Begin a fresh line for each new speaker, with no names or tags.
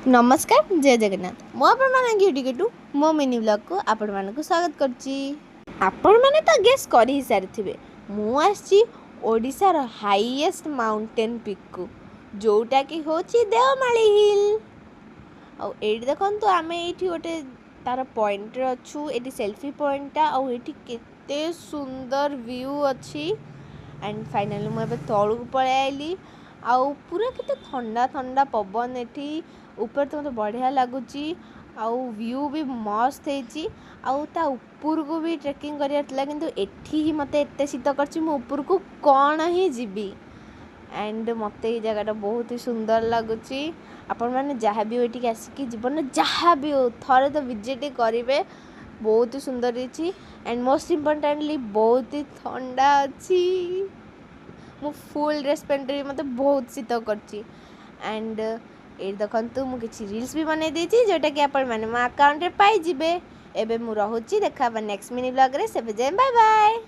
नमस्कार जय जगन्नाथ मो आपण माने क्यूटीकिटु मो मिनी ब्लॉग को आपण मानक स्वागत करची। आपण माने तो गेस कर ही सारथिबे मु आछि ओडिसा रो हाईएस्ट माउंटेन पीक को जोटा कि होची देवमाली हिल। आ एडी देखंतु आमे एठी ओटे तार पॉइंट रे अछु। एठी सेल्फी पॉइंटटा आ एठी केते सुंदर व्यू अछि। एंड फाइनली मु एबे तळु पळे आइली आउ पूरा केते ठंडा ठंडा पवन एठी ऊपर तो मते बढ़िया लगुची आउ व्यू भी मस्त हेची। आउ ता ऊपर को भी ट्रेकिंग करिया तला किंतु एठी ही मते एते शीत करची मु ऊपर को कोन ही जीबी। एंड मते ई जगह बहुत ही सुंदर लगुची। आपण माने जहाँ भी एठी आसिकी जीवन जहाँ भी हो थरे तो विजिट करिवे बहुत ही सुंदर हेची। एंड मोस्ट इम्पोर्टेंटली बहुत ही ठंडा अछि। मु फुल ड्रेस पेंटरी मते बहुत शीत करची। एंड ए देखंतु मु किछि रील्स भी बनै देछि जोटा कि आपण माने मो अकाउंट रे पाई जिबे। एबे मु रहूची देखा नेक्स्ट मिनी ब्लॉग रे सेबे जे बाय बाय।